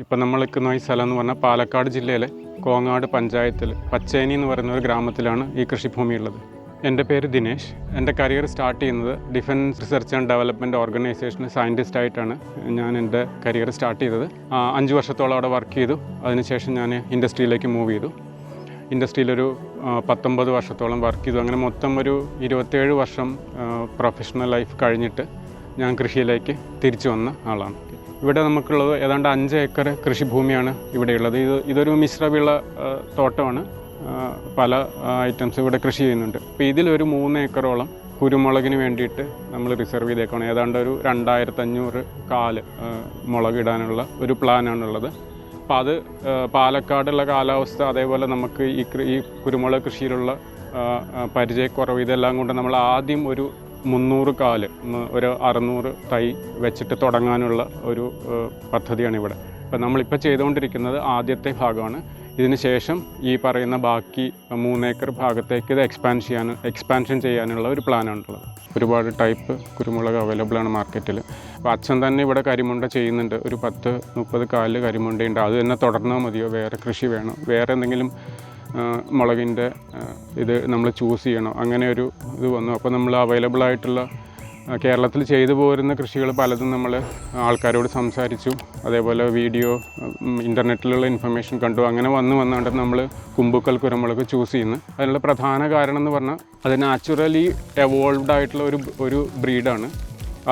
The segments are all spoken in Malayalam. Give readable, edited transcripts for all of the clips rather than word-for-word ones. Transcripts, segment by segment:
ഇപ്പം നമ്മൾ നിൽക്കുന്ന ഈ സ്ഥലം എന്ന് പറഞ്ഞാൽ പാലക്കാട് ജില്ലയിലെ കോങ്ങാട് പഞ്ചായത്തിൽ പച്ചേനി എന്ന് പറയുന്ന ഒരു ഗ്രാമത്തിലാണ് ഈ കൃഷിഭൂമി ഉള്ളത്. എൻ്റെ പേര് ദിനേശ്. എൻ്റെ കരിയർ സ്റ്റാർട്ട് ചെയ്യുന്നത് ഡിഫൻസ് റിസർച്ച് ആൻഡ് ഡെവലപ്മെൻറ്റ് ഓർഗനൈസേഷനിൽ സയൻറ്റിസ്റ്റായിട്ടാണ് ഞാൻ എൻ്റെ കരിയർ സ്റ്റാർട്ട് ചെയ്തത്. 5 വർഷത്തോളം അവിടെ വർക്ക് ചെയ്തു. അതിനുശേഷം ഞാൻ ഇൻഡസ്ട്രിയിലേക്ക് മൂവ് ചെയ്തു. ഇൻഡസ്ട്രിയിലൊരു 19 വർഷത്തോളം വർക്ക് ചെയ്തു. അങ്ങനെ മൊത്തം ഒരു 27 വർഷം പ്രൊഫഷണൽ ലൈഫ് കഴിഞ്ഞിട്ട് ഞാൻ കൃഷിയിലേക്ക് തിരിച്ചു വന്ന ആളാണ്. ഇവിടെ നമുക്കുള്ളത് ഏതാണ്ട് 5 ഏക്കർ കൃഷിഭൂമിയാണ് ഇവിടെയുള്ളത്. ഇതൊരു മിശ്രവിള തോട്ടമാണ്. പല ഐറ്റംസ് ഇവിടെ കൃഷി ചെയ്യുന്നുണ്ട്. അപ്പോൾ ഇതിലൊരു 3 ഏക്കറോളം കുരുമുളകിന് വേണ്ടിയിട്ട് നമ്മൾ റിസർവ് ചെയ്തേക്കാണ്. ഏതാണ്ട് ഒരു 2500 കാല് മുളക് ഇടാനുള്ള ഒരു പ്ലാനാണുള്ളത്. അപ്പോൾ അത് പാലക്കാടുള്ള കാലാവസ്ഥ, അതേപോലെ നമുക്ക് ഈ കുരുമുളക് കൃഷിയിലുള്ള പരിചയക്കുറവ്, ഇതെല്ലാം കൊണ്ട് നമ്മൾ ആദ്യം ഒരു 300 കാല്, ഒരു 600 തൈ വെച്ചിട്ട് തുടങ്ങാനുള്ള ഒരു പദ്ധതിയാണ് ഇവിടെ. അപ്പോൾ നമ്മളിപ്പോൾ ചെയ്തുകൊണ്ടിരിക്കുന്നത് ആദ്യത്തെ ഭാഗമാണ്. ഇതിന് ശേഷം ഈ പറയുന്ന ബാക്കി 3 ഏക്കർ ഭാഗത്തേക്ക് ഇത് എക്സ്പാൻഷൻ ചെയ്യാനുള്ള ഒരു പ്ലാനാണുള്ളത്. ഒരുപാട് ടൈപ്പ് കുരുമുളക് അവൈലബിൾ ആണ് മാർക്കറ്റിൽ. അപ്പോൾ അച്ഛൻ തന്നെ ഇവിടെ കരിമുണ്ട ചെയ്യുന്നുണ്ട്. ഒരു 10-30 കാല് കരിമുണ്ടയുണ്ട്. അത് തന്നെ തുടർന്നാൽ മതിയോ? വേറെ കൃഷി വേണോ? വേറെ എന്തെങ്കിലും മുളകിൻ്റെ ഇത് നമ്മൾ ചൂസ് ചെയ്യണോ? അങ്ങനെ ഒരു ഇത് വന്നു. അപ്പോൾ നമ്മൾ അവൈലബിൾ ആയിട്ടുള്ള കേരളത്തിൽ ചെയ്തു പോരുന്ന കൃഷികൾ പലതും നമ്മൾ ആൾക്കാരോട് സംസാരിച്ചു. അതേപോലെ വീഡിയോ, ഇൻ്റർനെറ്റിലുള്ള ഇൻഫർമേഷൻ കണ്ടു. അങ്ങനെ വന്നാണ്ട് നമ്മൾ കുമ്പുക്കൽ കുരുമുളക് ചൂസ് ചെയ്യുന്നു. അതിനുള്ള പ്രധാന കാരണം എന്ന് പറഞ്ഞാൽ അത് നാച്ചുറലി എവോൾവ്ഡ് ആയിട്ടുള്ള ഒരു ബ്രീഡാണ്.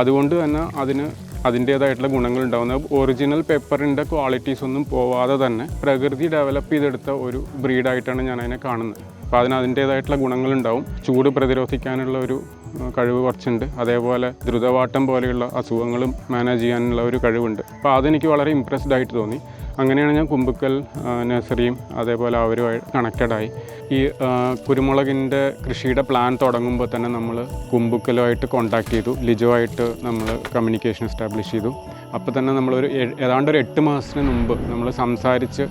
അതുകൊണ്ട് തന്നെ അതിൻ്റേതായിട്ടുള്ള ഗുണങ്ങളുണ്ടാകുന്നത് ഒറിജിനൽ പെപ്പറിൻ്റെ ക്വാളിറ്റീസ് ഒന്നും പോവാതെ തന്നെ പ്രകൃതി ഡെവലപ്പ് ചെയ്തെടുത്ത ഒരു ബ്രീഡായിട്ടാണ് ഞാൻ അതിനെ കാണുന്നത്. അപ്പോൾ അതിൻ്റേതായിട്ടുള്ള ഗുണങ്ങളുണ്ടാവും. ചൂട് പ്രതിരോധിക്കാനുള്ള ഒരു കഴിവ് കുറച്ചുണ്ട്. അതേപോലെ ദ്രുതവാട്ടം പോലെയുള്ള അസുഖങ്ങളും മാനേജ് ചെയ്യാനുള്ള ഒരു കഴിവുണ്ട്. അപ്പോൾ അതെനിക്ക് വളരെ ഇമ്പ്രസ്ഡ് ആയിട്ട് തോന്നി. അങ്ങനെയാണ് ഞാൻ കുമ്പുക്കൽ നഴ്സറിയും അതേപോലെ അവരുമായി കണക്റ്റഡായി. ഈ കുരുമുളകിൻ്റെ കൃഷിയുടെ പ്ലാൻ തുടങ്ങുമ്പോൾ തന്നെ നമ്മൾ കുമ്പുക്കലുമായിട്ട് കോൺടാക്ട് ചെയ്തു. ലിജോ ആയിട്ട് നമ്മൾ കമ്മ്യൂണിക്കേഷൻ എസ്റ്റാബ്ലിഷ് ചെയ്തു. അപ്പോൾ തന്നെ നമ്മളൊരു ഏതാണ്ട് ഒരു 8 മാസത്തിന് മുമ്പ് നമ്മൾ സംസാരിച്ച്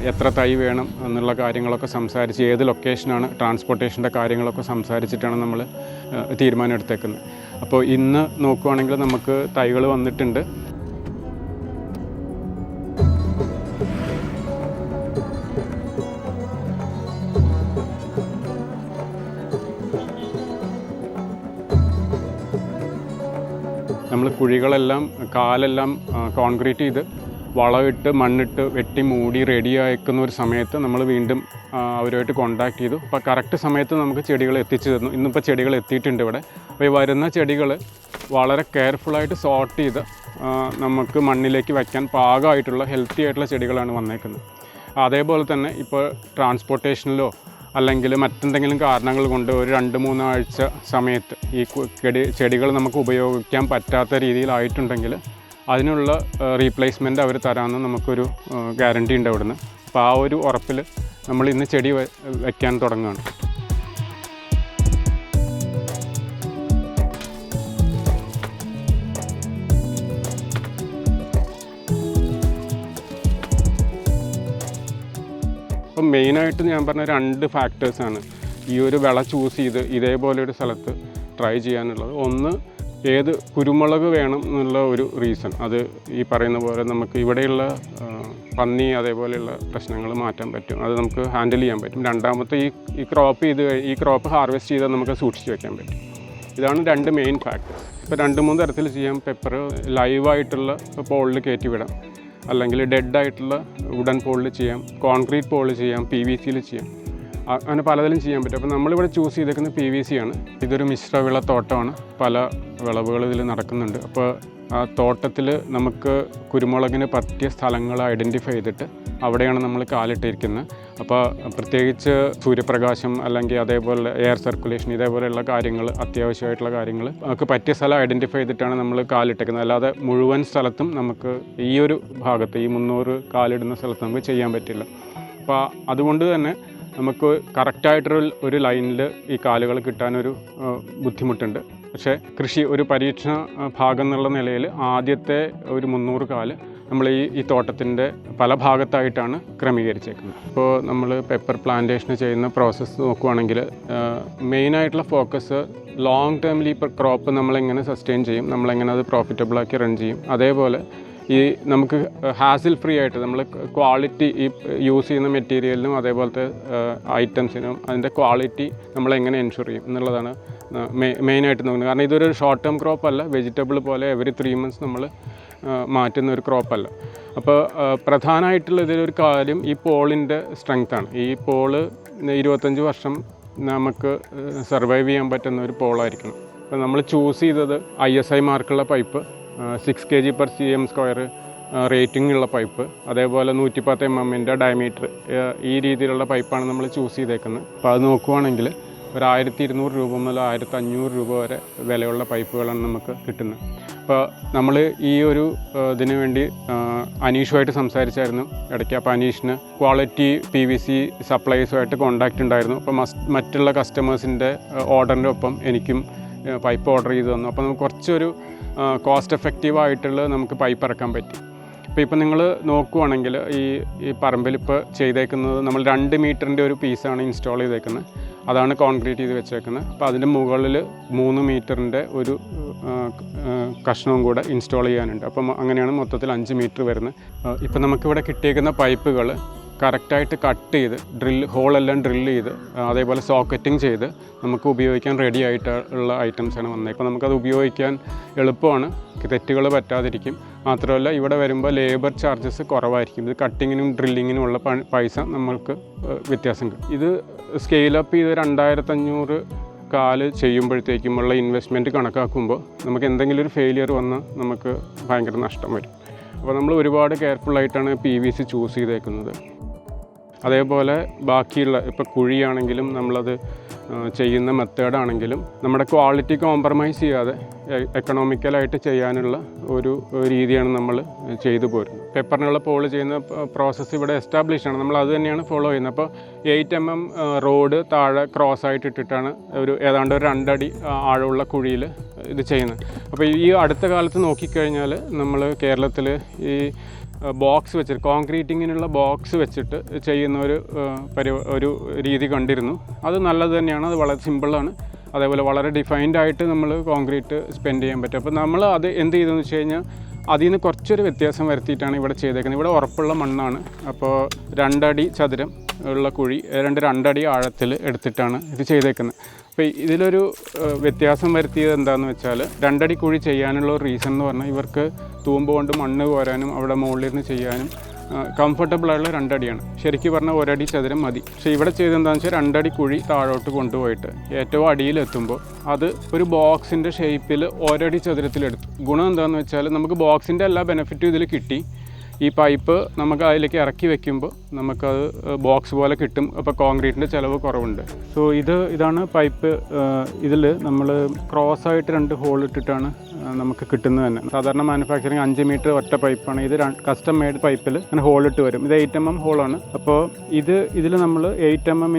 എത്ര തൈ വേണം എന്നുള്ള കാര്യങ്ങളൊക്കെ സംസാരിച്ച്, ഏത് ലൊക്കേഷനാണ്, ട്രാൻസ്പോർട്ടേഷൻ്റെ കാര്യങ്ങളൊക്കെ സംസാരിച്ചിട്ടാണ് നമ്മൾ തീരുമാനം എടുത്തേക്കുന്നത്. അപ്പോൾ ഇന്ന് നോക്കുവാണെങ്കിൽ നമുക്ക് തൈകൾ വന്നിട്ടുണ്ട്. നമ്മൾ കുഴികളെല്ലാം കാലെല്ലാം കോൺക്രീറ്റ് ചെയ്ത് വളമിട്ട് മണ്ണിട്ട് വെട്ടി മൂടി റെഡി ആക്കുന്ന ഒരു സമയത്ത് നമ്മൾ വീണ്ടും അവരുമായിട്ട് കോൺടാക്ട് ചെയ്തു. അപ്പോൾ കറക്റ്റ് സമയത്ത് നമുക്ക് ചെടികൾ എത്തിച്ചു തന്നു. ഇന്നിപ്പോൾ ചെടികൾ എത്തിയിട്ടുണ്ട് ഇവിടെ. അപ്പോൾ ഈ വരുന്ന ചെടികൾ വളരെ കെയർഫുള്ളായിട്ട് സോർട്ട് ചെയ്ത് നമുക്ക് മണ്ണിലേക്ക് വയ്ക്കാൻ പാകമായിട്ടുള്ള ഹെൽത്തി ആയിട്ടുള്ള ചെടികളാണ് വന്നേക്കുന്നത്. അതേപോലെ തന്നെ ഇപ്പോൾ ട്രാൻസ്പോർട്ടേഷനിലോ അല്ലെങ്കിൽ മറ്റെന്തെങ്കിലും കാരണങ്ങൾ കൊണ്ട് ഒരു 2-3 ആഴ്ച സമയത്ത് ഈ ചെടികൾ നമുക്ക് ഉപയോഗിക്കാൻ പറ്റാത്ത രീതിയിലായിട്ടുണ്ടെങ്കിൽ അതിനുള്ള റീപ്ലേസ്മെൻറ്റ് അവർ തരാമെന്ന് നമുക്കൊരു ഗ്യാരണ്ടി ഉണ്ട് അവിടുന്ന്. അപ്പോൾ ആ ഒരു ഉറപ്പിൽ നമ്മൾ ഇന്ന് ചെടി വയ്ക്കാൻ തുടങ്ങുകയാണ്. അപ്പം മെയിനായിട്ട് ഞാൻ പറഞ്ഞ 2 ഫാക്ടേഴ്സാണ് ഈ ഒരു വിള ചൂസ് ചെയ്ത് ഇതേപോലെ ഒരു സ്ഥലത്ത് ട്രൈ ചെയ്യാനുള്ളത്. ഒന്ന്, ഏത് കുരുമുളക് വേണം എന്നുള്ള ഒരു റീസൺ. അത് ഈ പറയുന്ന പോലെ നമുക്ക് ഇവിടെയുള്ള പന്നി അതേപോലെയുള്ള പ്രശ്നങ്ങൾ മാറ്റാൻ പറ്റും. അത് നമുക്ക് ഹാൻഡിൽ ചെയ്യാൻ പറ്റും. രണ്ടാമത്തെ, ഈ ക്രോപ്പ് ഹാർവെസ്റ്റ് ചെയ്താൽ നമുക്ക് സൂക്ഷിച്ച് വയ്ക്കാൻ പറ്റും. ഇതാണ് 2 മെയിൻ ഫാക്ടേഴ്സ്. ഇപ്പോൾ 2-3 തരത്തിൽ ചെയ്യാം. പെപ്പർ ലൈവായിട്ടുള്ള പോളിൽ കയറ്റി വിടാം, അല്ലെങ്കിൽ ഡെഡായിട്ടുള്ള വുഡൻ പോളിൽ ചെയ്യാം, കോൺക്രീറ്റ് പോളിൽ ചെയ്യാം, PVCയിൽ ചെയ്യാം. അങ്ങനെ പലതിലും ചെയ്യാൻ പറ്റും. അപ്പോൾ നമ്മളിവിടെ ചൂസ് ചെയ്തേക്കുന്നത് PVC ആണ്. ഇതൊരു മിശ്രവിള തോട്ടമാണ്. പല വിളവുകൾ ഇതിൽ നടക്കുന്നുണ്ട്. അപ്പോൾ ആ തോട്ടത്തിൽ നമുക്ക് കുരുമുളകിന് പറ്റിയ സ്ഥലങ്ങൾ ഐഡൻറ്റിഫൈ ചെയ്തിട്ട് അവിടെയാണ് നമ്മൾ കാലിട്ടിരിക്കുന്നത്. അപ്പോൾ പ്രത്യേകിച്ച് സൂര്യപ്രകാശം അല്ലെങ്കിൽ അതേപോലെ എയർ സർക്കുലേഷൻ ഇതേപോലെയുള്ള കാര്യങ്ങൾ, അത്യാവശ്യമായിട്ടുള്ള കാര്യങ്ങൾ നമുക്ക് പറ്റിയ സ്ഥലം ഐഡൻറ്റിഫൈ ചെയ്തിട്ടാണ് നമ്മൾ കാലിട്ടേക്കുന്നത്. അല്ലാതെ മുഴുവൻ സ്ഥലത്തും നമുക്ക് ഈ ഒരു ഭാഗത്ത് ഈ 300 കാലിടുന്ന സ്ഥലത്ത് നമുക്ക് ചെയ്യാൻ പറ്റില്ല. അപ്പോൾ അതുകൊണ്ട് തന്നെ നമുക്ക് കറക്റ്റായിട്ടൊരു ലൈനിൽ ഈ കാലുകൾ കിട്ടാനൊരു ബുദ്ധിമുട്ടുണ്ട്. പക്ഷേ കൃഷി ഒരു പരീക്ഷണ ഭാഗം എന്നുള്ള നിലയിൽ ആദ്യത്തെ ഒരു 300 കാല് നമ്മൾ ഈ തോട്ടത്തിൻ്റെ പല ഭാഗത്തായിട്ടാണ് ക്രമീകരിച്ചേക്കുന്നത്. ഇപ്പോൾ നമ്മൾ പെപ്പർ പ്ലാന്റേഷന് ചെയ്യുന്ന പ്രോസസ്സ് നോക്കുവാണെങ്കിൽ മെയിനായിട്ടുള്ള ഫോക്കസ് ലോങ് ടേമിൽ ഈ ക്രോപ്പ് നമ്മളെങ്ങനെ സസ്റ്റെയിൻ ചെയ്യും, നമ്മളെങ്ങനെ അത് പ്രോഫിറ്റബിളാക്കി റൺ ചെയ്യും, അതേപോലെ ഈ നമുക്ക് ഹാസിൽ ഫ്രീ ആയിട്ട് നമ്മൾ ക്വാളിറ്റി ഈ യൂസ് ചെയ്യുന്ന മെറ്റീരിയലിനും അതേപോലത്തെ ഐറ്റംസിനും അതിൻ്റെ ക്വാളിറ്റി നമ്മളെങ്ങനെ എൻഷുർ ചെയ്യും എന്നുള്ളതാണ് മെയിനായിട്ട് നോക്കുന്നത്. കാരണം ഇതൊരു ഷോർട്ട് ടേം ക്രോപ്പ് അല്ല, വെജിറ്റബിൾ പോലെ എവറി 3 months നമ്മൾ മാറ്റുന്ന ഒരു ക്രോപ്പല്ല. അപ്പോൾ പ്രധാനമായിട്ടുള്ള ഇതിലൊരു കാര്യം ഈ പോളിൻ്റെ സ്ട്രെങ്ത്താണ്. ഈ പോള് 25 വർഷം നമുക്ക് സർവൈവ് ചെയ്യാൻ പറ്റുന്ന ഒരു പോളായിരിക്കണം. അപ്പോൾ നമ്മൾ ചൂസ് ചെയ്തത് ISI മാർക്കുള്ള പൈപ്പ്, 6 kg/cm², റേറ്റിംഗ് ഉള്ള പൈപ്പ്, അതേപോലെ 110 mm ഡയമീറ്റർ, ഈ രീതിയിലുള്ള പൈപ്പാണ് നമ്മൾ ചൂസ് ചെയ്തേക്കുന്നത്. അപ്പോൾ അത് നോക്കുവാണെങ്കിൽ ഒരു 1200 രൂപ മുതൽ 1500 രൂപ വരെ വിലയുള്ള പൈപ്പുകളാണ് നമുക്ക് കിട്ടുന്നത്. അപ്പോൾ നമ്മൾ ഈ ഒരു ഇതിനു വേണ്ടി അനീഷുമായിട്ട് സംസാരിച്ചായിരുന്നു ഇടയ്ക്ക്. അപ്പോൾ അനീഷിന് ക്വാളിറ്റി PVC സപ്ലൈസുമായിട്ട് കോൺടാക്റ്റ് ഉണ്ടായിരുന്നു. അപ്പോൾ മറ്റുള്ള കസ്റ്റമേഴ്സിൻ്റെ ഓർഡറിൻ്റെ ഒപ്പം എനിക്കും പൈപ്പ് ഓർഡർ ചെയ്ത് തന്നു. അപ്പോൾ നമുക്ക് കുറച്ചൊരു കോസ്റ്റ് എഫക്റ്റീവായിട്ടുള്ള നമുക്ക് പൈപ്പ് ഇറക്കാൻ പറ്റി. അപ്പോൾ ഇപ്പോൾ നിങ്ങൾ നോക്കുവാണെങ്കിൽ ഈ പറമ്പിൽ ഇപ്പോൾ ചെയ്തേക്കുന്നത് നമ്മൾ 2 മീറ്ററിൻ്റെ ഒരു പീസാണ് ഇൻസ്റ്റാൾ ചെയ്തേക്കുന്നത്. അതാണ് കോൺക്രീറ്റ് ചെയ്ത് വെച്ചേക്കുന്നത്. അപ്പോൾ അതിൻ്റെ മുകളിൽ 3 മീറ്ററിൻ്റെ ഒരു കഷ്ണവും കൂടെ ഇൻസ്റ്റാൾ ചെയ്യാനുണ്ട്. അപ്പം അങ്ങനെയാണ് മൊത്തത്തിൽ 5 മീറ്റർ വരുന്നത്. ഇപ്പം നമുക്കിവിടെ കിട്ടിയേക്കുന്ന പൈപ്പുകൾ കറക്റ്റായിട്ട് കട്ട് ചെയ്ത് ഹോളെല്ലാം ഡ്രില്ല് ചെയ്ത് അതേപോലെ സോക്കറ്റിംഗ് ചെയ്ത് നമുക്ക് ഉപയോഗിക്കാൻ റെഡി ആയിട്ടുള്ള ഐറ്റംസാണ് വന്നത്. ഇപ്പോൾ നമുക്കത് ഉപയോഗിക്കാൻ എളുപ്പമാണ്, തെറ്റുകൾ പറ്റാതിരിക്കും. മാത്രമല്ല ഇവിടെ വരുമ്പോൾ ലേബർ ചാർജസ് കുറവായിരിക്കും. ഇത് കട്ടിങ്ങിനും ഡ്രില്ലിങ്ങിനും ഉള്ള പൈസ നമ്മൾക്ക് വ്യത്യാസം കിട്ടും. ഇത് സ്കെയിലപ്പ് ചെയ്ത് 2500 കാല് ചെയ്യുമ്പോഴത്തേക്കുമുള്ള ഇൻവെസ്റ്റ്മെൻറ്റ് കണക്കാക്കുമ്പോൾ നമുക്ക് എന്തെങ്കിലും ഒരു ഫെയിലിയർ വന്നാൽ നമുക്ക് ഭയങ്കര നഷ്ടം വരും. അപ്പോൾ നമ്മൾ ഒരുപാട് കെയർഫുള്ളായിട്ടാണ് PVC ചൂസ് ചെയ്തേക്കുന്നത്. അതേപോലെ ബാക്കിയുള്ള ഇപ്പോൾ കുഴിയാണെങ്കിലും നമ്മളത് ചെയ്യുന്ന മെത്തേഡാണെങ്കിലും നമ്മുടെ ക്വാളിറ്റി കോംപ്രമൈസ് ചെയ്യാതെ എക്കണോമിക്കലായിട്ട് ചെയ്യാനുള്ള ഒരു രീതിയാണ് നമ്മൾ ചെയ്തു പോരുന്നത്. പെപ്പറിനുള്ള പോള് ചെയ്യുന്ന പ്രോസസ്സ് ഇവിടെ എസ്റ്റാബ്ലിഷ് ആണ്. നമ്മൾ അത് തന്നെയാണ് ഫോളോ ചെയ്യുന്നത്. അപ്പോൾ 8 mm റോഡ് താഴെ ക്രോസ് ആയിട്ട് ഇട്ടിട്ടാണ് ഏതാണ്ട് ഒരു 2 അടി ആഴമുള്ള കുഴിയിൽ ഇത് ചെയ്യുന്നത്. അപ്പോൾ ഈ അടുത്ത കാലത്ത് നോക്കിക്കഴിഞ്ഞാൽ നമ്മൾ കേരളത്തിൽ ഈ ബോക്സ് വെച്ചിട്ട് കോൺക്രീറ്റിങ്ങിനുള്ള ബോക്സ് വെച്ചിട്ട് ചെയ്യുന്ന ഒരു രീതി കണ്ടിരുന്നു. അത് നല്ലത് തന്നെയാണ്, അത് വളരെ സിമ്പിളാണ്. അതേപോലെ വളരെ ഡിഫൈൻഡ് ആയിട്ട് നമ്മൾ കോൺക്രീറ്റ് സ്പെൻഡ് ചെയ്യാൻ പറ്റും. അപ്പോൾ നമ്മൾ അത് എന്ത് ചെയ്തെന്ന് വെച്ച് കഴിഞ്ഞാൽ അതിൽ നിന്ന് കുറച്ചൊരു വ്യത്യാസം വരുത്തിയിട്ടാണ് ഇവിടെ ചെയ്തേക്കുന്നത്. ഇവിടെ ഉറപ്പുള്ള മണ്ണാണ്. അപ്പോൾ 2 അടി ചതുരം ഉള്ള കുഴി 2 അടി ആഴത്തിൽ എടുത്തിട്ടാണ് ഇത് ചെയ്തേക്കുന്നത്. അപ്പോൾ ഇതിലൊരു വ്യത്യാസം വരുത്തിയത് എന്താണെന്ന് വെച്ചാൽ 2 അടി കുഴി ചെയ്യാനുള്ള ഒരു റീസൺ എന്ന് പറഞ്ഞാൽ ഇവർക്ക് തൂമ്പ് കൊണ്ട് മണ്ണ് കോരാനും അവിടെ മുകളിലിരുന്ന് ചെയ്യാനും കംഫർട്ടബിളായുള്ള 2 അടിയാണ്. ശരിക്കും പറഞ്ഞാൽ 1 അടി ചതുരം മതി. പക്ഷേ ഇവിടെ ചെയ്തെന്താണെന്ന് വെച്ചാൽ 2 അടി കുഴി താഴോട്ട് കൊണ്ടുപോയിട്ട് ഏറ്റവും അടിയിലെത്തുമ്പോൾ അത് ഒരു ബോക്സിൻ്റെ ഷേപ്പിൽ 1 അടി ചതുരത്തിലെടുത്തു. ഗുണം എന്താണെന്ന് വെച്ചാൽ നമുക്ക് ബോക്സിൻ്റെ എല്ലാ ബെനിഫിറ്റും ഇതിൽ കിട്ടി. ഈ പൈപ്പ് നമുക്ക് അതിലേക്ക് ഇറക്കി വെക്കുമ്പോൾ നമുക്കത് ബോക്സ് പോലെ കിട്ടും. അപ്പോൾ കോൺക്രീറ്റിൻ്റെ ചിലവ് കുറവുണ്ട്. സോ ഇതാണ് പൈപ്പ്. ഇതിൽ നമ്മൾ ക്രോസായിട്ട് 2 ഹോൾ ഇട്ടിട്ടാണ് നമുക്ക് കിട്ടുന്നത് തന്നെ. സാധാരണ മാനുഫാക്ചറിങ് 5 മീറ്റർ ഒറ്റ പൈപ്പാണ്. ഇത് കസ്റ്റം മെയ്ഡ് പൈപ്പിൽ അങ്ങനെ ഹോളിട്ട് വരും. ഇത് 8 mm ഹോളാണ്. അപ്പോൾ ഇതിൽ നമ്മൾ 8 mm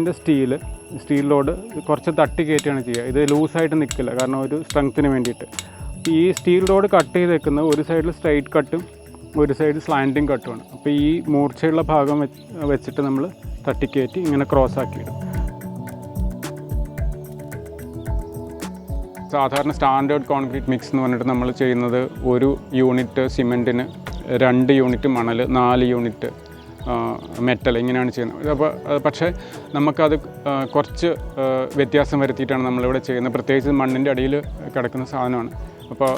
സ്റ്റീലിലോട് കുറച്ച് തട്ടി കയറ്റുകയാണ് ചെയ്യുക. ഇത് ലൂസായിട്ട് നിൽക്കില്ല, കാരണം ഒരു സ്ട്രെങ്ത്തിന് വേണ്ടിയിട്ട്. ഈ സ്റ്റീൽ റോഡ് കട്ട് ചെയ്ത് വെക്കുന്നത് ഒരു സൈഡിൽ സ്ട്രൈറ്റ് കട്ടും ഒരു സൈഡ് സ്ലാൻഡിങ് കട്ടുമാണ്. അപ്പോൾ ഈ മൂർച്ചയുള്ള ഭാഗം വെച്ചിട്ട് നമ്മൾ തട്ടിക്കയറ്റി ഇങ്ങനെ ക്രോസ് ആക്കിയിടും. സാധാരണ സ്റ്റാൻഡേർഡ് കോൺക്രീറ്റ് മിക്സ് എന്ന് പറഞ്ഞിട്ട് നമ്മൾ ചെയ്യുന്നത് 1 യൂണിറ്റ് സിമെൻറ്റിന് 2 യൂണിറ്റ് മണൽ, 4 യൂണിറ്റ് മെറ്റൽ, ഇങ്ങനെയാണ് ചെയ്യുന്നത്. അപ്പോൾ പക്ഷേ നമുക്കത് കുറച്ച് വ്യത്യാസം വരുത്തിയിട്ടാണ് നമ്മളിവിടെ ചെയ്യുന്നത്. പ്രത്യേകിച്ച് മണ്ണിൻ്റെ അടിയിൽ കിടക്കുന്ന സാധനമാണ്. അപ്പോൾ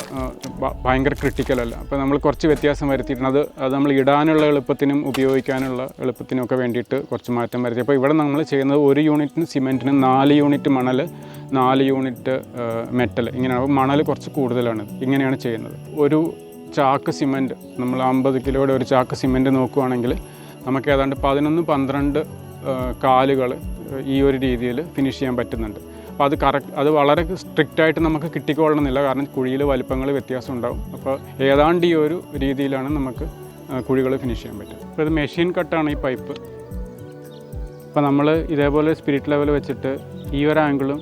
ഭയങ്കര ക്രിട്ടിക്കലല്ല. അപ്പോൾ നമ്മൾ കുറച്ച് വ്യത്യാസം വരുത്തിയിട്ടുണ്ട്. അത് നമ്മൾ ഇടാനുള്ള എളുപ്പത്തിനും ഉപയോഗിക്കാനുള്ള എളുപ്പത്തിനും ഒക്കെ വേണ്ടിയിട്ട് കുറച്ച് മാറ്റം വരുത്തി. അപ്പോൾ ഇവിടെ നമ്മൾ ചെയ്യുന്നത് 1 യൂണിറ്റിന് സിമെൻറ്റിന് 4 യൂണിറ്റ് മണൽ, 4 യൂണിറ്റ് മെറ്റൽ, ഇങ്ങനെയാണ്. അപ്പോൾ മണൽ കുറച്ച് കൂടുതലാണ്. ഇങ്ങനെയാണ് ചെയ്യുന്നത്. ഒരു ചാക്ക് സിമെൻറ്റ്, നമ്മൾ 50 കിലോയുടെ ഒരു ചാക്ക് സിമെൻറ്റ് നോക്കുകയാണെങ്കിൽ നമുക്ക് ഏതാണ്ട് 11-12 കാലുകൾ ഈ ഒരു രീതിയിൽ ഫിനിഷ് ചെയ്യാൻ പറ്റുന്നുണ്ട്. അപ്പോൾ അത് വളരെ സ്ട്രിക്റ്റായിട്ട് നമുക്ക് കിട്ടിക്കൊള്ളണമെന്നില്ല, കാരണം കുഴിയിൽ വലിപ്പങ്ങൾ വ്യത്യാസം ഉണ്ടാകും. അപ്പോൾ ഏതാണ്ട് ഈ ഒരു രീതിയിലാണ് നമുക്ക് കുഴികൾ ഫിനിഷ് ചെയ്യാൻ പറ്റും. അപ്പോൾ ഇത് മെഷീൻ കട്ടാണ് ഈ പൈപ്പ്. അപ്പോൾ നമ്മൾ ഇതേപോലെ സ്പിരിറ്റ് ലെവൽ വെച്ചിട്ട് ഈ ഒരു ആംഗിളും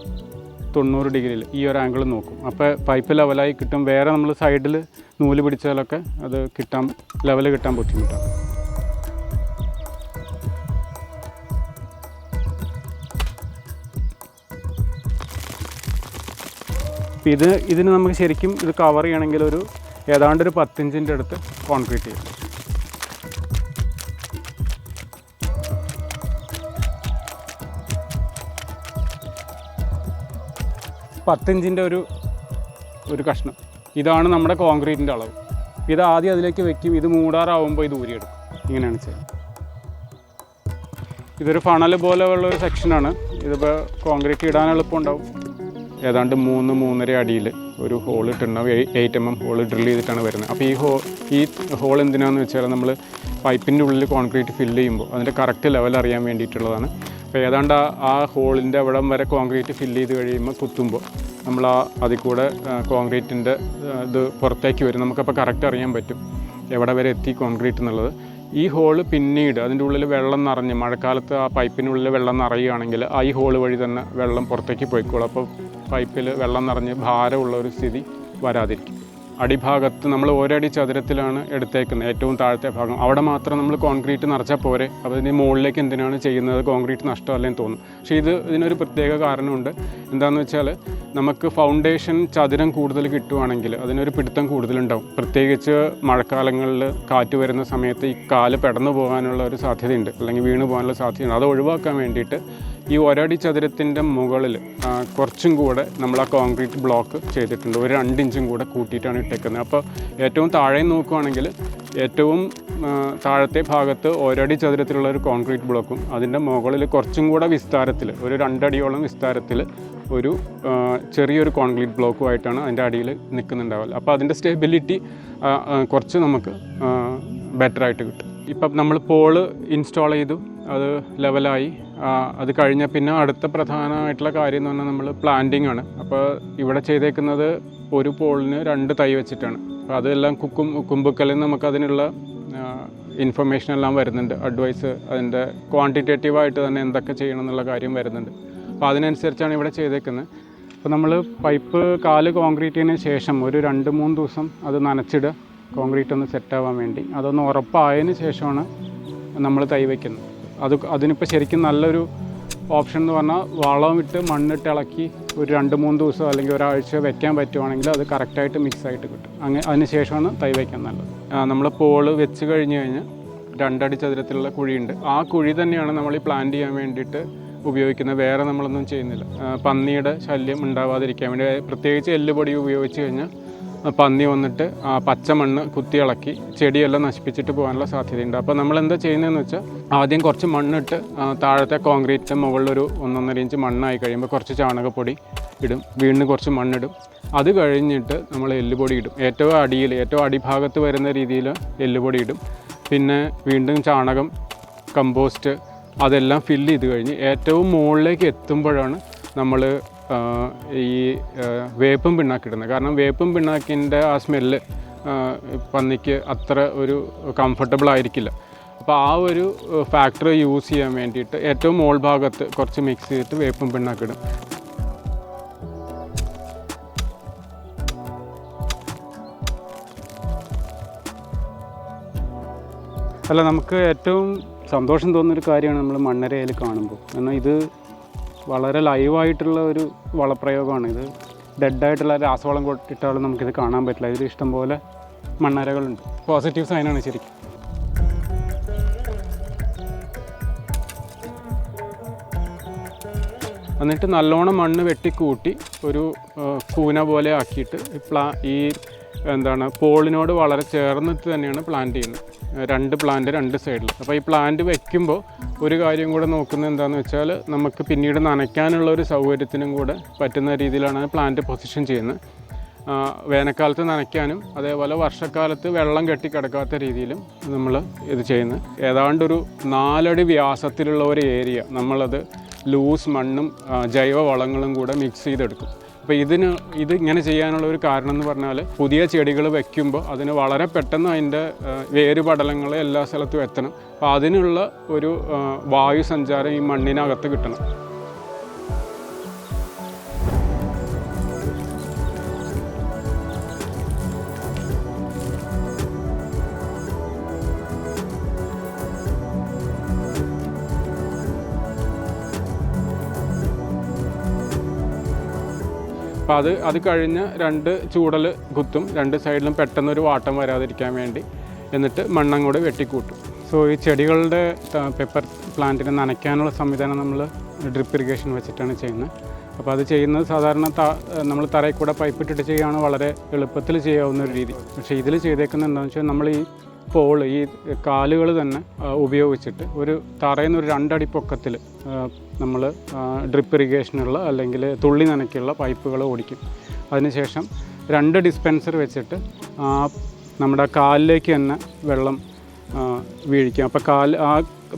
90 ഡിഗ്രിയിൽ ഈ ഒരു ആംഗിൾ നോക്കും. അപ്പോൾ പൈപ്പ് ലെവലായി കിട്ടും. വേറെ നമ്മൾ സൈഡിൽ നൂല് പിടിച്ചാലൊക്കെ അത് ലെവൽ കിട്ടാൻ ബുദ്ധിമുട്ടാണ്. ഇതിന് നമുക്ക് ശരിക്കും ഇത് കവർ ചെയ്യണമെങ്കിൽ ഒരു ഏതാണ്ട് ഒരു 10 ഇഞ്ചിൻ്റെ അടുത്ത് കോൺക്രീറ്റ് ചെയ്യും. പത്തിഞ്ചിൻ്റെ ഒരു കഷ്ണം, ഇതാണ് നമ്മുടെ കോൺക്രീറ്റിൻ്റെ അളവ്. ഇത് ആദ്യം അതിലേക്ക് വെക്കും, ഇത് മൂടാറാവുമ്പോൾ ഇത് ഊരിയെടുക്കും. ഇങ്ങനെയാണ് ചെയ്യുന്നത്. ഇതൊരു ഫണൽ പോലെയുള്ളൊരു സെക്ഷനാണ്. ഇതിപ്പോൾ കോൺക്രീറ്റ് ഇടാൻ എളുപ്പമുണ്ടാവും. ഏതാണ്ട് 3-3.5 അടിയിൽ ഒരു ഹോൾ ഇട്ടുണ്ടാവും. 8 mm ഹോൾ ഡ്രിൽ ചെയ്തിട്ടാണ് വരുന്നത്. അപ്പോൾ ഈ ഹോൾ എന്തിനാണെന്ന് വെച്ചാൽ നമ്മൾ പൈപ്പിൻ്റെ ഉള്ളിൽ കോൺക്രീറ്റ് ഫില്ല് ചെയ്യുമ്പോൾ അതിൻ്റെ കറക്റ്റ് ലെവൽ അറിയാൻ വേണ്ടിയിട്ടുള്ളതാണ്. അപ്പോൾ ഏതാണ്ട് ആ ഹോളിൻ്റെ അവിടം വരെ കോൺക്രീറ്റ് ഫില്ല് ചെയ്ത് കഴിയുമ്പോൾ കുത്തുമ്പോൾ നമ്മൾ അതിൽ കൂടെ കോൺക്രീറ്റിൻ്റെ ഇത് പുറത്തേക്ക് വരും. നമുക്കപ്പോൾ കറക്റ്റ് അറിയാൻ പറ്റും എവിടെ വരെ എത്തി കോൺക്രീറ്റ് എന്നുള്ളത്. ഈ ഹോള് പിന്നീട് അതിൻ്റെ ഉള്ളിൽ വെള്ളം നിറഞ്ഞ് മഴക്കാലത്ത് ആ പൈപ്പിനുള്ളിൽ വെള്ളം നിറയുകയാണെങ്കിൽ ഈ ഹോള് വഴി തന്നെ വെള്ളം പുറത്തേക്ക് പോയിക്കോളും. അപ്പോൾ പൈപ്പിൽ വെള്ളം നിറഞ്ഞ് ഭാരമുള്ള ഒരു സ്ഥിതി വരാതിരിക്കും. അടിഭാഗത്ത് നമ്മൾ ഒരടി ചതുരത്തിലാണ് എടുത്തേക്കുന്നത്, ഏറ്റവും താഴത്തെ ഭാഗം. അവിടെ മാത്രം നമ്മൾ കോൺക്രീറ്റ് നിറച്ചാൽ പോരെ. അപ്പോൾ ഇതിന് മുകളിലേക്ക് എന്തിനാണ് ചെയ്യുന്നത്? കോൺക്രീറ്റ് നഷ്ടമല്ലെന്ന് തോന്നും. പക്ഷേ ഇതിനൊരു പ്രത്യേക കാരണമുണ്ട്. എന്താണെന്ന് വെച്ചാൽ നമുക്ക് ഫൗണ്ടേഷൻ ചതുരം കൂടുതൽ കിട്ടുവാണെങ്കിൽ അതിനൊരു പിടുത്തം കൂടുതലുണ്ടാവും. പ്രത്യേകിച്ച് മഴക്കാലങ്ങളിൽ കാറ്റ് വരുന്ന സമയത്ത് ഈ കാല് പെടന്നു പോകാനുള്ള ഒരു സാധ്യതയുണ്ട്, അല്ലെങ്കിൽ വീണ് പോകാനുള്ള സാധ്യതയുണ്ട്. അത് ഒഴിവാക്കാൻ വേണ്ടിയിട്ട് ഈ ഒരടി ചതുരത്തിൻ്റെ മുകളിൽ കുറച്ചും കൂടെ നമ്മൾ ആ കോൺക്രീറ്റ് ബ്ലോക്ക് ചെയ്തിട്ടുണ്ട്. ഒരു 2 ഇഞ്ചും കൂടെ കൂട്ടിയിട്ടാണ് ഇട്ടേക്കുന്നത്. അപ്പോൾ ഏറ്റവും താഴെ നോക്കുകയാണെങ്കിൽ ഏറ്റവും താഴത്തെ ഭാഗത്ത് ഒരടി ചതുരത്തിലുള്ള ഒരു കോൺക്രീറ്റ് ബ്ലോക്കും അതിൻ്റെ മുകളിൽ കുറച്ചും കൂടെ വിസ്താരത്തിൽ ഒരു 2 അടിയോളം വിസ്താരത്തിൽ ഒരു ചെറിയൊരു കോൺക്രീറ്റ് ബ്ലോക്കുമായിട്ടാണ് അതിൻ്റെ അടിയിൽ നിൽക്കുന്നുണ്ടാവുക. അപ്പോൾ അതിൻ്റെ സ്റ്റെബിലിറ്റി കുറച്ച് നമുക്ക് ബെറ്ററായിട്ട് കിട്ടും. ഇപ്പം നമ്മൾ പോള് ഇൻസ്റ്റാൾ ചെയ്തു, അത് ലെവലായി. അത് കഴിഞ്ഞാൽ പിന്നെ അടുത്ത പ്രധാനമായിട്ടുള്ള കാര്യം എന്ന് പറഞ്ഞാൽ നമ്മൾ പ്ലാന്റിംഗ് ആണ്. അപ്പോൾ ഇവിടെ ചെയ്തേക്കുന്നത് ഒരു പോളിന് 2 തൈ വെച്ചിട്ടാണ്. അപ്പോൾ അതെല്ലാം കുമ്പുക്കലിൽ നമുക്കതിനുള്ള ഇൻഫർമേഷൻ എല്ലാം വരുന്നുണ്ട്. അഡ്വൈസ്, അതിൻ്റെ ക്വാണ്ടിറ്റേറ്റീവായിട്ട് തന്നെ എന്തൊക്കെ ചെയ്യണം എന്നുള്ള കാര്യം വരുന്നുണ്ട്. അപ്പോൾ അതിനനുസരിച്ചാണ് ഇവിടെ ചെയ്തേക്കുന്നത്. അപ്പോൾ നമ്മൾ പൈപ്പ് കാല് കോൺക്രീറ്റിന് ശേഷം ഒരു 2-3 ദിവസം അത് നനച്ചിടുക, കോൺക്രീറ്റ് ഒന്ന് സെറ്റാവാൻ വേണ്ടി. അതൊന്ന് ഉറപ്പായതിന് ശേഷമാണ് നമ്മൾ തൈ വയ്ക്കുന്നത്. അതിനിപ്പോൾ ശരിക്കും നല്ലൊരു ഓപ്ഷൻ എന്ന് പറഞ്ഞാൽ വളമിട്ട് മണ്ണിട്ട് ഇളക്കി ഒരു 2-3 ദിവസം അല്ലെങ്കിൽ ഒരാഴ്ച വെക്കാൻ പറ്റുവാണെങ്കിൽ അത് കറക്റ്റായിട്ട് മിക്സായിട്ട് കിട്ടും. അതിന് ശേഷമാണ് തൈ വയ്ക്കാൻ നല്ലത്. നമ്മൾ പോള് വെച്ച് കഴിഞ്ഞ് കഴിഞ്ഞാൽ 2 അടി ചതുരത്തിലുള്ള കുഴിയുണ്ട്. ആ കുഴി തന്നെയാണ് നമ്മൾ ഈ പ്ലാന്റ് ചെയ്യാൻ വേണ്ടിയിട്ട് ഉപയോഗിക്കുന്നത്. വേറെ നമ്മളൊന്നും ചെയ്യുന്നില്ല. പന്നിയുടെ ശല്യം ഉണ്ടാവാതിരിക്കാൻ വേണ്ടി പ്രത്യേകിച്ച് എല്ലുപൊടി ഉപയോഗിച്ച് കഴിഞ്ഞാൽ പന്നി വന്നിട്ട് പച്ചമണ്ണ് കുത്തി ഇളക്കി ചെടിയെല്ലാം നശിപ്പിച്ചിട്ട് പോകാനുള്ള സാധ്യതയുണ്ട്. അപ്പോൾ നമ്മൾ എന്താ ചെയ്യുന്നതെന്ന് വെച്ചാൽ ആദ്യം കുറച്ച് മണ്ണിട്ട് താഴത്തെ കോൺക്രീറ്റ് മുകളിലൊരു 1-1.5 ഇഞ്ച് മണ്ണായി കഴിയുമ്പോൾ കുറച്ച് ചാണകപ്പൊടി ഇടും, വീണ്ടും കുറച്ച് മണ്ണിടും. അത് കഴിഞ്ഞിട്ട് നമ്മൾ എല്ലുപൊടി ഇടും. ഏറ്റവും അടിഭാഗത്ത് വരുന്ന രീതിയിൽ എല്ലുപൊടി ഇടും. പിന്നെ വീണ്ടും ചാണകം, കമ്പോസ്റ്റ് അതെല്ലാം ഫില്ല് ചെയ്ത് കഴിഞ്ഞ് ഏറ്റവും മുകളിലേക്ക് എത്തുമ്പോഴാണ് നമ്മൾ ഈ വേപ്പും പിണ്ണാക്കിടുന്നത്. കാരണം വേപ്പും പിണ്ണാക്കിൻ്റെ ആ സ്മെല്ല് പന്നിക്ക് അത്ര ഒരു കംഫർട്ടബിൾ ആയിരിക്കില്ല. അപ്പോൾ ആ ഒരു ഫാക്ടർ യൂസ് ചെയ്യാൻ വേണ്ടിയിട്ട് ഏറ്റവും മുകൾ ഭാഗത്ത് കുറച്ച് മിക്സ് ചെയ്തിട്ട് വേപ്പും പിണ്ണാക്കിടും. അല്ല, നമുക്ക് ഏറ്റവും സന്തോഷം തോന്നുന്നൊരു കാര്യമാണ് നമ്മൾ മണ്ണരയിൽ കാണുമ്പോൾ. കാരണം ഇത് വളരെ ലൈവായിട്ടുള്ള ഒരു വളപ്രയോഗമാണ്. ഇത് ഡെഡായിട്ടുള്ള രാസവളം കൊട്ടിട്ടാലും നമുക്കിത് കാണാൻ പറ്റില്ല. ഇതിൽ ഇഷ്ടംപോലെ മണ്ണരകളുണ്ട്. പോസിറ്റീവ് സൈനാണ് ശരിക്കും. എന്നിട്ട് നല്ലോണം മണ്ണ് വെട്ടിക്കൂട്ടി ഒരു കൂന പോലെ ആക്കിയിട്ട് ഈ പോളിനോട് വളരെ ചേർന്നിട്ട് തന്നെയാണ് പ്ലാന്റ് ചെയ്യുന്നത്. 2 പ്ലാന്റ് 2 സൈഡിൽ. അപ്പോൾ ഈ പ്ലാന്റ് വയ്ക്കുമ്പോൾ ഒരു കാര്യം കൂടെ നോക്കുന്നത് എന്താണെന്ന് വെച്ചാൽ നമുക്ക് പിന്നീട് നനയ്ക്കാനുള്ള ഒരു സൗകര്യത്തിനും കൂടെ പറ്റുന്ന രീതിയിലാണ് പ്ലാന്റ് പൊസിഷൻ ചെയ്യുന്നത്. വേനൽക്കാലത്ത് നനയ്ക്കാനും അതേപോലെ വർഷക്കാലത്ത് വെള്ളം കെട്ടിക്കിടക്കാത്ത രീതിയിലും നമ്മൾ ഇത് ചെയ്യുന്നത്. ഏതാണ്ടൊരു 4 അടി വ്യാസത്തിലുള്ള ഒരു ഏരിയ നമ്മളത് ലൂസ് മണ്ണും ജൈവ വളങ്ങളും കൂടെ മിക്സ് ചെയ്തെടുക്കും. അപ്പോൾ ഇത് ഇങ്ങനെ ചെയ്യാനുള്ള ഒരു കാരണം എന്ന് പറഞ്ഞാൽ പുതിയ ചെടികൾ വയ്ക്കുമ്പോൾ അതിന് വളരെ പെട്ടെന്ന് അതിൻ്റെ വേരുപടലങ്ങൾ എല്ലാ സ്ഥലത്തും എത്തണം. അപ്പോൾ അതിനുള്ള ഒരു വായു സഞ്ചാരം ഈ മണ്ണിനകത്ത് കിട്ടണം. അപ്പോൾ അത് കഴിഞ്ഞ് 2 ചൂടൽ കുത്തും, 2 സൈഡിലും പെട്ടെന്നൊരു വാട്ടം വരാതിരിക്കാൻ വേണ്ടി. എന്നിട്ട് മണ്ണും കൂടെ വെട്ടിക്കൂട്ടും. സോ ഈ ചെടികളുടെ പെപ്പർ പ്ലാന്റിനെ നനയ്ക്കാനുള്ള സംവിധാനം നമ്മൾ ഡ്രിപ്പ് ഇറിഗേഷൻ വെച്ചിട്ടാണ് ചെയ്യുന്നത്. അപ്പോൾ അത് ചെയ്യുന്നത് സാധാരണ നമ്മൾ തറയിൽ കൂടെ പൈപ്പ് ഇട്ടിട്ട് ചെയ്യുകയാണ് വളരെ എളുപ്പത്തിൽ ചെയ്യാവുന്ന ഒരു രീതി. പക്ഷേ ഇതിൽ ചെയ്തേക്കുന്നത് എന്താണെന്ന് വെച്ചാൽ നമ്മൾ ഈ ഈ കാലുകൾ തന്നെ ഉപയോഗിച്ചിട്ട് ഒരു തറയിൽ നിന്ന് ഒരു 2 അടി പൊക്കത്തിൽ നമ്മൾ ഡ്രിപ്പ് ഇറിഗേഷനുള്ള അല്ലെങ്കിൽ തുള്ളി നനയ്ക്കുള്ള പൈപ്പുകൾ ഓടിക്കും. അതിനുശേഷം 2 ഡിസ്പെൻസർ വെച്ചിട്ട് നമ്മുടെ കാലിലേക്ക് തന്നെ വെള്ളം വീഴിക്കും. അപ്പോൾ ആ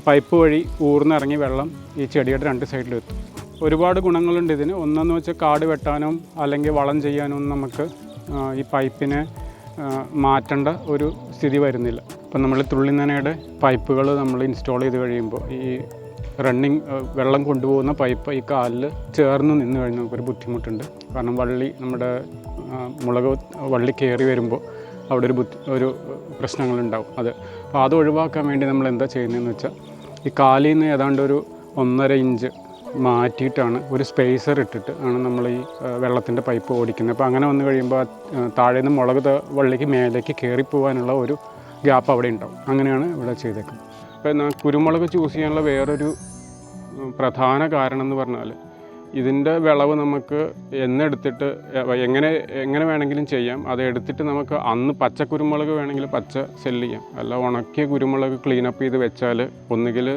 പൈപ്പ് വഴി ഊർന്നിറങ്ങി വെള്ളം ഈ ചെടിയുടെ 2 സൈഡിലും എത്തും. ഒരുപാട് ഗുണങ്ങളുണ്ട് ഇതിന്. ഒന്നെന്ന് വെച്ചാൽ കാട് വെട്ടാനും അല്ലെങ്കിൽ വളം ചെയ്യാനും നമുക്ക് ഈ പൈപ്പിനെ മാറ്റേണ്ട ഒരു സ്ഥിതി വരുന്നില്ല. ഇപ്പം നമ്മൾ തുള്ളിനനയുടെ പൈപ്പുകൾ നമ്മൾ ഇൻസ്റ്റാൾ ചെയ്ത് കഴിയുമ്പോൾ ഈ വെള്ളം കൊണ്ടുപോകുന്ന പൈപ്പ് ഈ കാലിൽ ചേർന്ന് നിന്ന് കഴിഞ്ഞാൽ നമുക്കൊരു ബുദ്ധിമുട്ടുണ്ട്. കാരണം നമ്മുടെ മുളക് വള്ളി കയറി വരുമ്പോൾ അവിടെ ഒരു പ്രശ്നങ്ങളുണ്ടാവും. അപ്പോൾ അത് ഒഴിവാക്കാൻ വേണ്ടി നമ്മൾ എന്താ ചെയ്യുന്നതെന്ന് വെച്ചാൽ ഈ കാലിൽ നിന്ന് ഏതാണ്ട് ഒരു 1.5 ഇഞ്ച് മാറ്റിയിട്ടാണ് ഒരു സ്പേസർ ഇട്ടിട്ട് ആണ് നമ്മൾ ഈ വെള്ളത്തിൻ്റെ പൈപ്പ് ഓടിക്കുന്നത്. അപ്പോൾ അങ്ങനെ വന്നു കഴിയുമ്പോൾ താഴേന്ന് മുളക് വള്ളിക്ക് മേലേക്ക് കയറിപ്പോകാനുള്ള ഒരു ഗ്യാപ്പ് അവിടെ ഉണ്ടാവും. അങ്ങനെയാണ് ഇവിടെ ചെയ്തേക്കുന്നത്. അപ്പോൾ കുരുമുളക് ചൂസ് ചെയ്യാനുള്ള വേറൊരു പ്രധാന കാരണം എന്ന് പറഞ്ഞാൽ ഇതിൻ്റെ വിളവ് നമുക്ക് എന്നെടുത്തിട്ട് എങ്ങനെ വേണമെങ്കിലും ചെയ്യാം. അത് എടുത്തിട്ട് നമുക്ക് അന്ന് പച്ച കുരുമുളക് വേണമെങ്കിൽ പച്ച സെല്ല് ചെയ്യാം. അല്ല ഉണക്കിയ കുരുമുളക് ക്ലീനപ്പ് ചെയ്ത് വെച്ചാൽ ഒന്നുകിൽ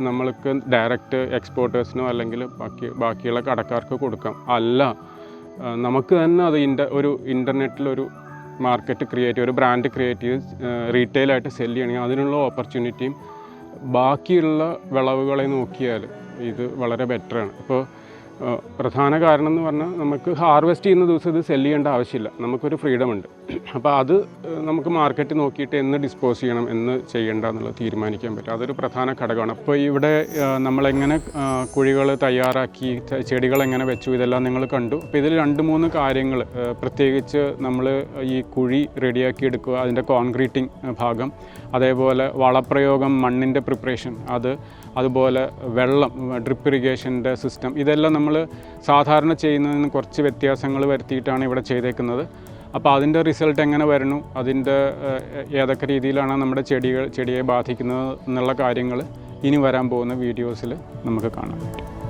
നമ്മൾക്ക് ഡയറക്റ്റ് എക്സ്പോർട്ടേഴ്സിനോ അല്ലെങ്കിൽ ബാക്കിയുള്ള കടക്കാർക്ക് കൊടുക്കാം. അല്ല നമുക്ക് തന്നെ അത് ഇൻ്റർനെറ്റിലൊരു മാർക്കറ്റ് ക്രിയേറ്റ് ചെയ്ത് ഒരു ബ്രാൻഡ് ക്രിയേറ്റ് ചെയ്ത് റീറ്റെയിലായിട്ട് സെല്ല് ചെയ്യണമെങ്കിൽ അതിനുള്ള ഓപ്പർച്യൂണിറ്റിയും ബാക്കിയുള്ള വിളവുകളെ നോക്കിയാൽ ഇത് വളരെ ബെറ്ററാണ്. ഇപ്പോൾ പ്രധാന കാരണം എന്ന് പറഞ്ഞാൽ നമുക്ക് ഹാർവെസ്റ്റ് ചെയ്യുന്ന ദിവസം ഇത് സെല്ല് ചെയ്യേണ്ട ആവശ്യമില്ല, നമുക്കൊരു ഫ്രീഡം ഉണ്ട്. അപ്പോൾ അത് നമുക്ക് മാർക്കറ്റ് നോക്കിയിട്ട് എന്ന് ഡിസ്പോസ് ചെയ്യണം എന്ന് ചെയ്യേണ്ട എന്നുള്ളത് തീരുമാനിക്കാൻ പറ്റും. അതൊരു പ്രധാന ഘടകമാണ്. അപ്പോൾ ഇവിടെ നമ്മളെങ്ങനെ കുഴികൾ തയ്യാറാക്കി ചെടികളെങ്ങനെ വെച്ചു ഇതെല്ലാം നിങ്ങൾ കണ്ടു. അപ്പോൾ ഇതിൽ 2-3 കാര്യങ്ങൾ പ്രത്യേകിച്ച് നമ്മൾ ഈ കുഴി റെഡിയാക്കി എടുക്കുക, അതിൻ്റെ കോൺക്രീറ്റിംഗ് ഭാഗം, അതേപോലെ വളപ്രയോഗം, മണ്ണിൻ്റെ പ്രിപ്പറേഷൻ, അതുപോലെ വെള്ളം, ഡ്രിപ്പ് ഇറിഗേഷൻ്റെ സിസ്റ്റം, ഇതെല്ലാം നമ്മൾ സാധാരണ ചെയ്യുന്നതിൽ നിന്ന് കുറച്ച് വ്യത്യാസങ്ങൾ വരുത്തിയിട്ടാണ് ഇവിടെ ചെയ്തേക്കുന്നത്. അപ്പോൾ അതിൻ്റെ റിസൾട്ട് എങ്ങനെ വരണു, അതിൻ്റെ ഏതൊക്കെ രീതിയിലാണ് നമ്മുടെ ചെടിയെ ബാധിക്കുന്നത് എന്നുള്ള കാര്യങ്ങൾ ഇനി വരാൻ പോകുന്ന വീഡിയോസിൽ നമുക്ക് കാണാൻ പറ്റും.